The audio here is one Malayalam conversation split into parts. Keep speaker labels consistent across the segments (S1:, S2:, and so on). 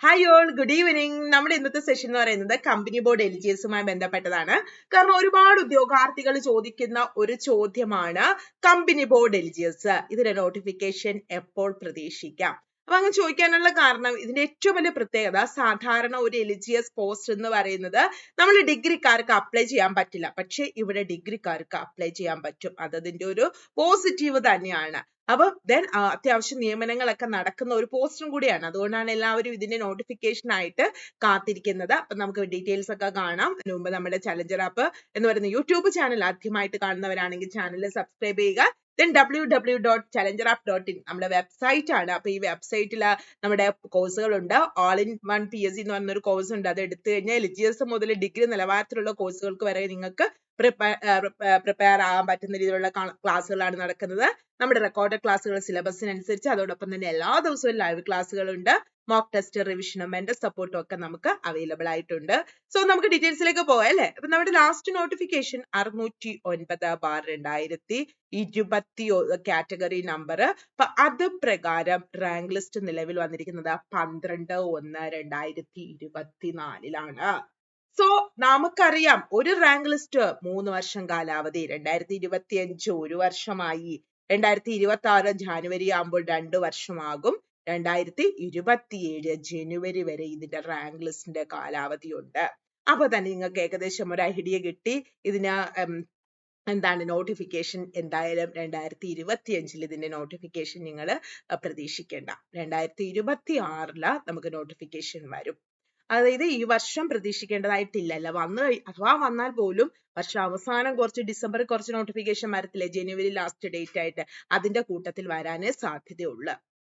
S1: Hi all, good evening. നമ്മുടെ ഇന്നത്തെ സെഷൻ എന്ന് പറയുന്നത് കമ്പനി ബോർഡ് എലിജിയസുമായി ബന്ധപ്പെട്ടതാണ്. കാരണം ഒരുപാട് ഉദ്യോഗാർത്ഥികൾ ചോദിക്കുന്ന ഒരു ചോദ്യമാണ് കമ്പനി ബോർഡ് എലിജിയസ്. ഇതിന്റെ നോട്ടിഫിക്കേഷൻ എപ്പോൾ പ്രതീക്ഷിക്കാം? അപ്പൊ അങ്ങനെ ചോദിക്കാനുള്ള കാരണം ഇതിന്റെ ഏറ്റവും വലിയ പ്രത്യേകത, സാധാരണ ഒരു എലിജിയസ് പോസ്റ്റ് എന്ന് പറയുന്നത് നമ്മൾ ഡിഗ്രിക്കാർക്ക് അപ്ലൈ ചെയ്യാൻ പറ്റില്ല. പക്ഷെ ഇവിടെ ഡിഗ്രിക്കാർക്ക് അപ്ലൈ ചെയ്യാൻ പറ്റും. അതിന്റെ ഒരു പോസിറ്റീവ് തന്നെയാണ്. അപ്പൊ അത്യാവശ്യം നിയമനങ്ങളൊക്കെ നടക്കുന്ന ഒരു പോസ്റ്റും കൂടിയാണ്. അതുകൊണ്ടാണ് എല്ലാവരും ഇതിന്റെ നോട്ടിഫിക്കേഷൻ ആയിട്ട് കാത്തിരിക്കുന്നത്. അപ്പൊ നമുക്ക് ഡീറ്റെയിൽസ് ഒക്കെ കാണാം. അതിനു മുമ്പ് നമ്മുടെ ചലഞ്ചർ ആപ്പ് എന്ന് പറയുന്ന യൂട്യൂബ് ചാനൽ ആദ്യമായിട്ട് കാണുന്നവരാണെങ്കിൽ ചാനൽ സബ്സ്ക്രൈബ് ചെയ്യുക. then www.challengerup.in നമ്മുടെ വെബ്സൈറ്റ് ആണ്. അപ്പൊ ഈ വെബ്സൈറ്റിൽ നമ്മുടെ കോഴ്സുകൾ ഉണ്ട്. ഓൾ ഇൻ വൺ PSC എന്ന് പറഞ്ഞൊരു കോഴ്സ് ഉണ്ട്. അത് എടുത്തു കഴിഞ്ഞാൽ എലിജിയസ് മുതൽ ഡിഗ്രി നിലവാരത്തിലുള്ള കോഴ്സുകൾക്ക് വരെ നിങ്ങൾക്ക് പ്രിപ്പയർ ആകാൻ പറ്റുന്ന രീതിയിലുള്ള ക്ലാസ്സുകളാണ് നടക്കുന്നത്. നമ്മുടെ റെക്കോർഡഡ് ക്ലാസ്സുകൾ സിലബസിനനുസരിച്ച്, അതോടൊപ്പം തന്നെ എല്ലാ ദിവസവും ലൈവ് ക്ലാസ്സുകളുണ്ട്. മോക്ക് ടെസ്റ്റ്, റിവിഷനും മെന്റർ സപ്പോർട്ടും ഒക്കെ നമുക്ക് അവൈലബിൾ ആയിട്ടുണ്ട്. സോ നമുക്ക് ഡീറ്റെയിൽസിലേക്ക് പോകാം അല്ലേ. അപ്പൊ നമ്മുടെ ലാസ്റ്റ് നോട്ടിഫിക്കേഷൻ 609/2020 കാറ്റഗറി നമ്പർ. അപ്പൊ അത് പ്രകാരം റാങ്ക് ലിസ്റ്റ് നിലവിൽ വന്നിരിക്കുന്നത് 12/1/2024 സോ നമുക്കറിയാം ഒരു റാങ്ക് ലിസ്റ്റ് 3 വർഷം കാലാവധി. 2025 1 വർഷമായി. 2026 ജാനുവരി ആകുമ്പോൾ 2 വർഷമാകും. 2027 ജനുവരി വരെ ഇതിന്റെ റാങ്ക് ലിസ്റ്റിന്റെ കാലാവധി ഉണ്ട്. അപ്പൊ തന്നെ നിങ്ങൾക്ക് ഏകദേശം ഒരു ഐഡിയ കിട്ടി ഇതിന് എന്താണ് നോട്ടിഫിക്കേഷൻ. എന്തായാലും 2025 ഇതിന്റെ നോട്ടിഫിക്കേഷൻ നിങ്ങൾ പ്രതീക്ഷിക്കേണ്ട. 2026 നമുക്ക് നോട്ടിഫിക്കേഷൻ വരും. അതായത് ഈ വർഷം പ്രതീക്ഷിക്കേണ്ടതായിട്ടില്ല. അഥവാ വന്നാൽ പോലും വർഷം അവസാനം കുറച്ച് ഡിസംബറിൽ കുറച്ച് നോട്ടിഫിക്കേഷൻ വരത്തില്ലേ, ജനുവരി ലാസ്റ്റ് ഡേറ്റ് ആയിട്ട്, അതിന്റെ കൂട്ടത്തിൽ വരാനേ സാധ്യതയുള്ളു.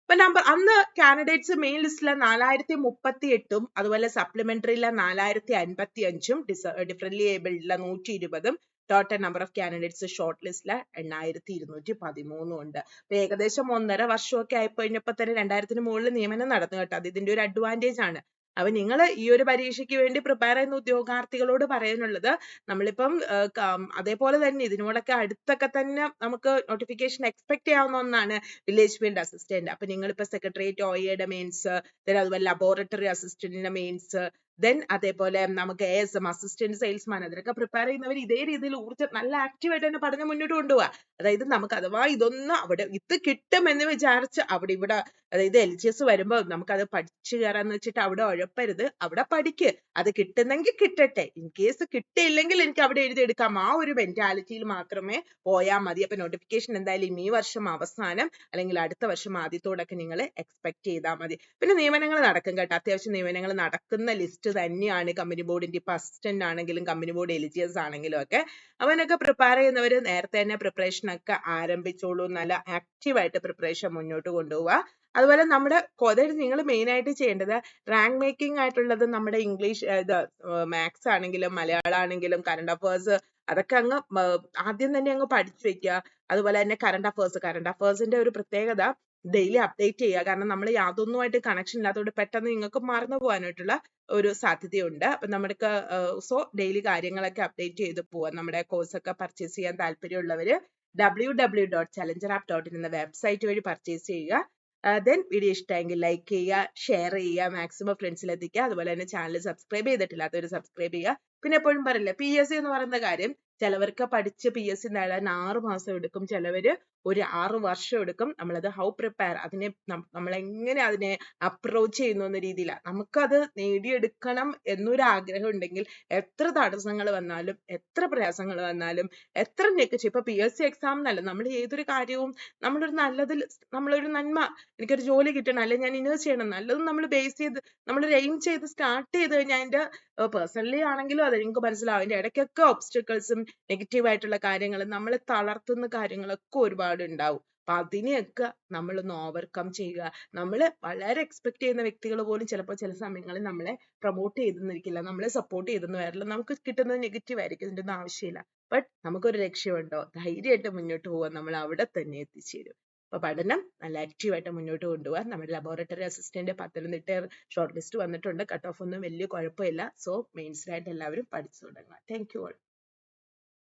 S1: അപ്പൊ അന്ന് കാൻഡിഡേറ്റ്സ് മെയിൻ ലിസ്റ്റിലെ 4038 അതുപോലെ സപ്ലിമെന്ററിയിലെ 4055 ഡിഫറൻറ്റ്ലി ഏബിൾഡിലെ 120 total number of candidates short ലിസ്റ്റിലെ 8213 ഉണ്ട്. അപ്പൊ ഏകദേശം 1.5 വർഷമൊക്കെ ആയിക്കഴിഞ്ഞപ്പോ തന്നെ 2000-ന് മുകളിൽ നിയമനം നടന്നു കേട്ടോ. അത് ഇതിന്റെ ഒരു അഡ്വാൻറ്റേജ് ആണ്. അപ്പൊ നിങ്ങൾ ഈ ഒരു പരീക്ഷയ്ക്ക് വേണ്ടി പ്രിപ്പയർ ചെയ്യുന്ന ഉദ്യോഗാർത്ഥികളോട് പറയാനുള്ളത്, നമ്മളിപ്പം അതേപോലെ തന്നെ ഇതിനോടൊക്കെ അടുത്തൊക്കെ തന്നെ നമുക്ക് നോട്ടിഫിക്കേഷൻ എക്സ്പെക്ട് ചെയ്യാവുന്ന ഒന്നാണ് വില്ലേജ് ഫീൽഡ് അസിസ്റ്റന്റ്. അപ്പൊ നിങ്ങളിപ്പോ സെക്രട്ടേറിയറ്റ് OAയുടെ മെയിൻസ്, അതുപോലെ ലബോറട്ടറി അസിസ്റ്റന്റിന്റെ മെയിൻസ്, അതേപോലെ നമുക്ക് ASM അസിസ്റ്റന്റ് സെയിൽസ്മാൻ, അതിനൊക്കെ പ്രിപ്പയർ ചെയ്യുന്നവർ ഇതേ രീതിയിൽ നല്ല ആക്റ്റീവായിട്ട് തന്നെ പഠനം മുന്നോട്ട് കൊണ്ടുപോവുക. അതായത് നമുക്ക് അഥവാ ഇതൊന്നും ഇത് കിട്ടും എന്ന് വിചാരിച്ച് ഇവിടെ അതായത് LGS വരുമ്പോൾ നമുക്കത് പഠിച്ചു കയറാന്ന് വെച്ചിട്ട് അവിടെ ഉഴപ്പരുത്. അവിടെ പഠിക്ക്, അത് കിട്ടുന്നെങ്കിൽ കിട്ടട്ടെ, ഇൻ കേസ് കിട്ടിയില്ലെങ്കിൽ എനിക്ക് അവിടെ എഴുതിയെടുക്കാം. ആ ഒരു മെന്റാലിറ്റിയിൽ മാത്രമേ പോയാൽ മതി. അപ്പൊ നോട്ടിഫിക്കേഷൻ എന്തായാലും ഈ വർഷം അവസാനം അല്ലെങ്കിൽ അടുത്ത വർഷം ആദ്യത്തോടൊക്കെ നിങ്ങൾ എക്സ്പെക്ട് ചെയ്താൽ മതി. പിന്നെ നിയമനങ്ങൾ നടക്കും കേട്ടോ. അത്യാവശ്യം നിയമനങ്ങൾ നടക്കുന്ന ലിസ്റ്റ് തന്നെയാണ് കമ്പനി ബോർഡിന്റെ. ഇപ്പൊ അസിസ്റ്റന്റ് ആണെങ്കിലും കമ്പനി ബോർഡ് എലിജിയസ് ആണെങ്കിലും ഒക്കെ അവനൊക്കെ പ്രിപ്പയർ ചെയ്യുന്നവര് നേരത്തെ തന്നെ പ്രിപ്പറേഷൻ ഒക്കെ ആരംഭിച്ചോളൂ. നല്ല ആക്റ്റീവായിട്ട് പ്രിപ്പറേഷൻ മുന്നോട്ട് കൊണ്ടുപോവുക. അതുപോലെ നമ്മുടെ നിങ്ങൾ മെയിൻ ആയിട്ട് ചെയ്യേണ്ടത് റാങ്ക് മേക്കിംഗ് ആയിട്ടുള്ളത് നമ്മുടെ ഇംഗ്ലീഷ്, മാത്സ് ആണെങ്കിലും മലയാളം ആണെങ്കിലും കറണ്ട് അഫയേഴ്സ്, അതൊക്കെ അങ്ങ് ആദ്യം തന്നെ അങ്ങ് പഠിച്ചു വെക്കുക. അതുപോലെ തന്നെ കറണ്ട് അഫയേഴ്സിന്റെ ഒരു പ്രത്യേകത ഡെയിലി അപ്ഡേറ്റ് ചെയ്യുക. കാരണം നമ്മൾ യാതൊന്നുമായിട്ട് കണക്ഷൻ ഇല്ലാത്തതുകൊണ്ട് പെട്ടെന്ന് നിങ്ങൾക്ക് മറന്നു പോകാനായിട്ടുള്ള ഒരു സാധ്യതയുണ്ട്. അപ്പൊ നമുക്ക് ഡെയിലി കാര്യങ്ങളൊക്കെ അപ്ഡേറ്റ് ചെയ്ത് പോവാം. നമ്മുടെ കോഴ്സ് ഒക്കെ പർച്ചേസ് ചെയ്യാൻ താല്പര്യമുള്ളവര് www.challengerup.in എന്ന വെബ്സൈറ്റ് വഴി പർച്ചേസ് ചെയ്യുക. വീഡിയോ ഇഷ്ടമെങ്കിൽ ലൈക്ക് ചെയ്യുക, ഷെയർ ചെയ്യുക, മാക്സിമം ഫ്രണ്ട്സിൽ എത്തിക്കുക. അതുപോലെ തന്നെ ചാനൽ സബ്സ്ക്രൈബ് ചെയ്തിട്ടില്ലാത്തവർ സബ്സ്ക്രൈബ് ചെയ്യുക. പിന്നെ എപ്പോഴും പറയില്ല, PSC എന്ന് പറയുന്ന കാര്യം ചിലവർക്ക് പഠിച്ച് PSC നേടാൻ 6 മാസം എടുക്കും, ചിലവര് ഒരു 6 വർഷം എടുക്കും. നമ്മളത് ഹൗ പ്രിപ്പയർ, നമ്മൾ എങ്ങനെ അതിനെ അപ്രോച്ച് ചെയ്യുന്നു എന്ന രീതിയിലാണ്. നമുക്കത് നേടിയെടുക്കണം എന്നൊരു ആഗ്രഹം ഉണ്ടെങ്കിൽ എത്ര തടസ്സങ്ങൾ വന്നാലും, എത്ര പ്രയാസങ്ങൾ വന്നാലും, എത്ര ഇപ്പൊ PSC എക്സാം എന്നല്ല, നമ്മൾ ഏതൊരു കാര്യവും നമ്മളൊരു നന്മ, എനിക്കൊരു ജോലി കിട്ടണം, അല്ലെങ്കിൽ ഞാൻ ഇന്നത് ചെയ്യണം, നല്ലതും നമ്മൾ ബേസ് ചെയ്ത് നമ്മളൊരു എയിം ചെയ്ത് സ്റ്റാർട്ട് ചെയ്ത് കഴിഞ്ഞാൽ അതിന്റെ പേഴ്സണലി ആണെങ്കിലും അത് നിങ്ങൾക്ക് മനസ്സിലാവും. അതിന്റെ ഇടയ്ക്കൊക്കെ ഒബ്സ്റ്റക്കിൾസും നെഗറ്റീവ് ആയിട്ടുള്ള കാര്യങ്ങളും നമ്മളെ തളർത്തുന്ന കാര്യങ്ങളൊക്കെ ഒരുപാട് ഉണ്ടാവും. അപ്പൊ അതിനെയൊക്കെ നമ്മളൊന്ന് ഓവർകം ചെയ്യുക. നമ്മൾ വളരെ എക്സ്പെക്ട് ചെയ്യുന്ന വ്യക്തികൾ പോലും ചിലപ്പോൾ ചില സമയങ്ങളിൽ നമ്മളെ പ്രൊമോട്ട് ചെയ്തെന്നിരിക്കില്ല, നമ്മളെ സപ്പോർട്ട് ചെയ്തെന്ന് വരില്ല. നമുക്ക് കിട്ടുന്നത് നെഗറ്റീവ് ആയിരിക്കും. ഇതിന്റെ ഒന്നും ആവശ്യമില്ല. ബട്ട് നമുക്കൊരു ലക്ഷ്യമുണ്ടോ, ധൈര്യമായിട്ട് മുന്നോട്ട് പോകാൻ നമ്മൾ അവിടെ തന്നെ എത്തിച്ചേരും. അപ്പൊ പഠനം നല്ല ആക്റ്റീവായിട്ട് മുന്നോട്ട് കൊണ്ടുപോകാൻ നമ്മുടെ laboratory assistant Pathanamthitta short list വന്നിട്ടുണ്ട്. കട്ട് ഓഫ് ഒന്നും വലിയ കുഴപ്പമില്ല. സോ മെയിൻസിലായിട്ട് എല്ലാവരും പഠിച്ചു തുടങ്ങുക. Thank you all.